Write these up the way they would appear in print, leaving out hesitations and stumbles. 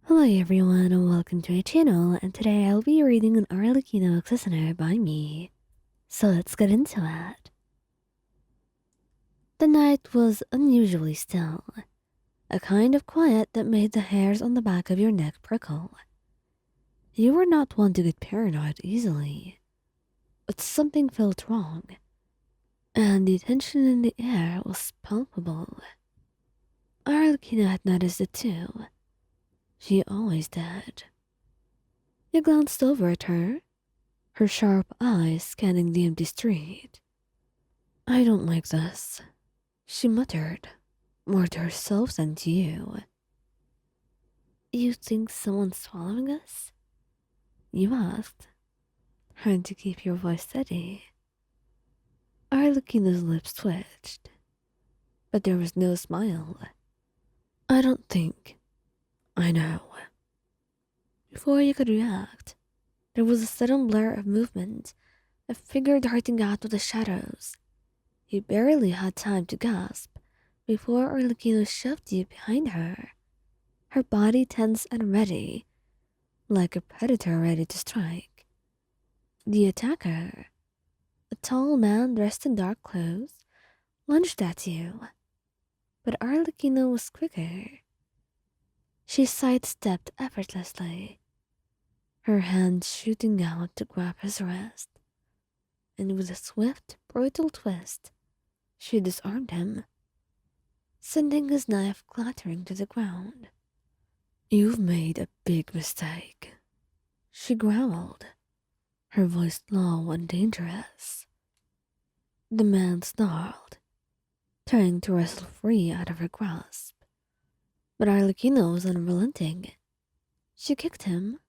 Hello everyone and welcome to my channel, and today I'll be reading an Arlecchino listener by me. So let's get into it. The night was unusually still, a kind of quiet that made the hairs on the back of your neck prickle. You were not one to get paranoid easily, but something felt wrong, and the tension in the air was palpable. Arlecchino had noticed it too. She always did. You glanced over at her sharp eyes scanning the empty street. "I don't like this," she muttered, more to herself than to you. "You think someone's following us?" you asked, trying to keep your voice steady. Arlecchino's lips twitched, but there was no smile. "I don't think. I know." Before you could react, there was a sudden blur of movement, a figure darting out of the shadows. You barely had time to gasp before Arlecchino shoved you behind her, her body tense and ready, like a predator ready to strike. The attacker, a tall man dressed in dark clothes, lunged at you, but Arlecchino was quicker. She sidestepped effortlessly, her hand shooting out to grab his wrist, and with a swift, brutal twist, she disarmed him, sending his knife clattering to the ground. "You've made a big mistake," she growled, her voice low and dangerous. The man snarled, trying to wrestle free out of her grasp, but Arlecchino was unrelenting. She kicked him,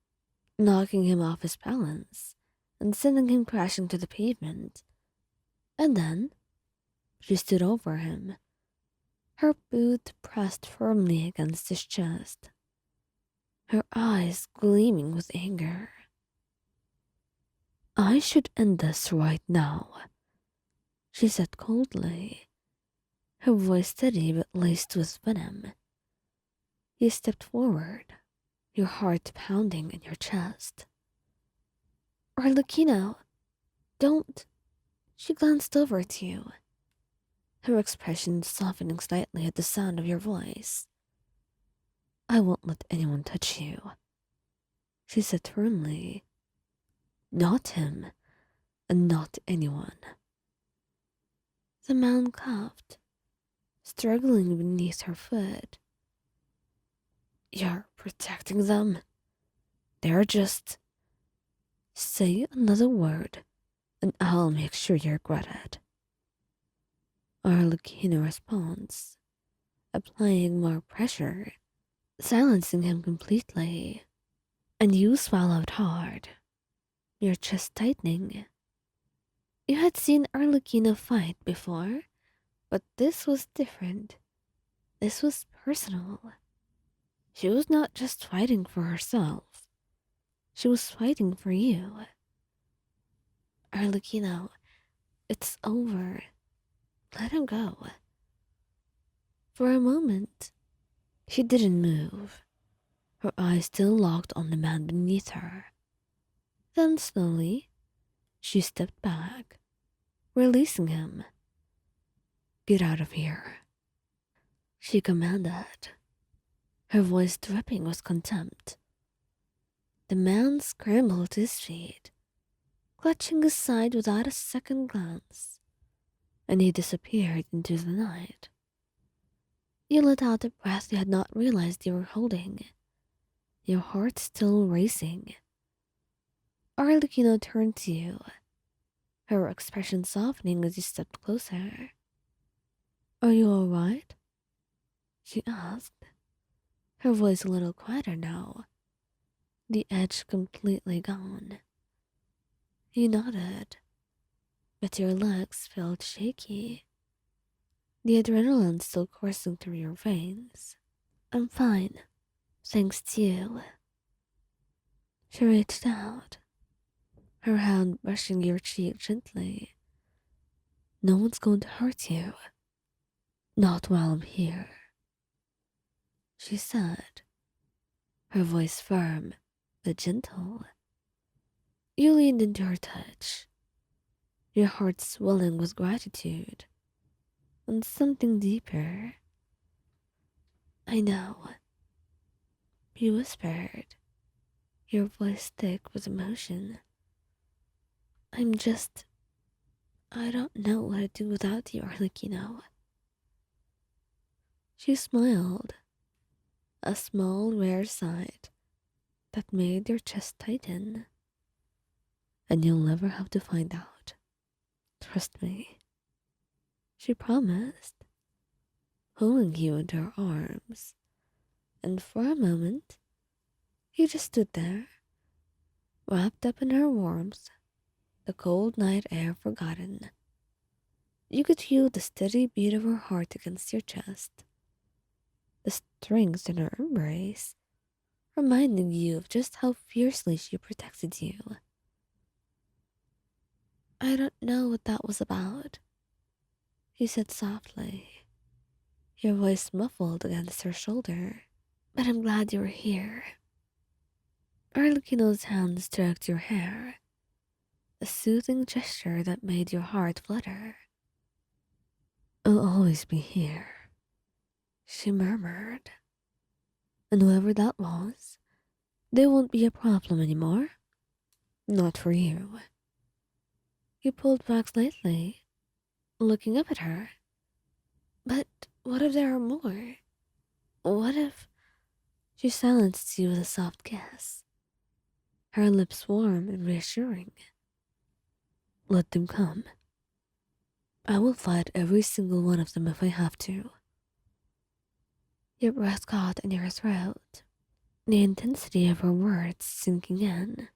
knocking him off his balance and sending him crashing to the pavement. And then she stood over him, her boot pressed firmly against his chest, her eyes gleaming with anger. "I should end this right now," she said coldly, her voice steady but laced with venom. You stepped forward, your heart pounding in your chest. "Arlecchino, don't." She glanced over at you, her expression softening slightly at the sound of your voice. "I won't let anyone touch you," she said firmly. "Not him, and not anyone." The man coughed, struggling beneath her foot. "You're protecting them? They're just—" "Say another word, and I'll make sure you regret it." Arlecchino responds, applying more pressure, silencing him completely. And you swallowed hard, your chest tightening. You had seen Arlecchino fight before, but this was different. This was personal. She was not just fighting for herself. She was fighting for you. "Arlecchino, it's over. Let him go." For a moment, she didn't move, her eyes still locked on the man beneath her. Then slowly, she stepped back, releasing him. "Get out of here," she commanded, her voice dripping with contempt. The man scrambled to his feet, clutching his side without a second glance, and he disappeared into the night. You let out a breath you had not realized you were holding, your heart still racing. Arlecchino turned to you, her expression softening as you stepped closer. "Are you all right?" she asked, her voice a little quieter now, the edge completely gone. You nodded, but your legs felt shaky, the adrenaline still coursing through your veins. "I'm fine, thanks to you." She reached out, her hand brushing your cheek gently. "No one's going to hurt you. Not while I'm here," she said, her voice firm but gentle. You leaned into her touch, your heart swelling with gratitude and something deeper. I know, you whispered, your voice thick with emotion. I'm just. I don't know what to do without you, Arlecchino. She smiled, a small, rare sight that made your chest tighten. And you'll never have to find out. Trust me, she promised, pulling you into her arms. And for a moment, you just stood there, wrapped up in her warmth, the cold night air forgotten. You could feel the steady beat of her heart against your chest, the strength in her embrace, reminding you of just how fiercely she protected you. I don't know what that was about, he said softly, your voice muffled against her shoulder. But I'm glad you were here. Arlecchino's hand stroked your hair, a soothing gesture that made your heart flutter. I'll always be here, she murmured. And whoever that was, they won't be a problem anymore. Not for you. He pulled back slightly, looking up at her. But what if there are more? What if... She silenced you with a soft kiss, her lips warm and reassuring. Let them come. I will fight every single one of them if I have to. Your breath caught in your throat, the intensity of her words sinking in.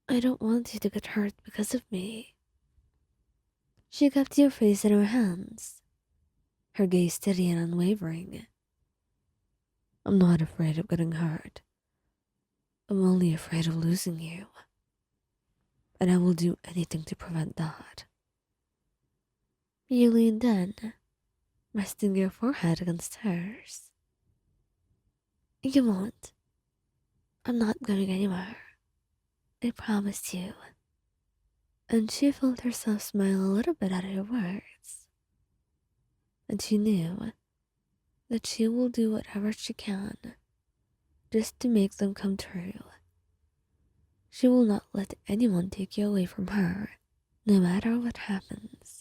I don't want you to get hurt because of me. She kept your face in her hands, her gaze steady and unwavering. I'm not afraid of getting hurt. I'm only afraid of losing you. And I will do anything to prevent that. You leaned in, resting your forehead against hers. You won't. I'm not going anywhere. I promise you. And she felt herself smile a little bit at her words. And she knew that she will do whatever she can just to make them come true. She will not let anyone take you away from her, no matter what happens.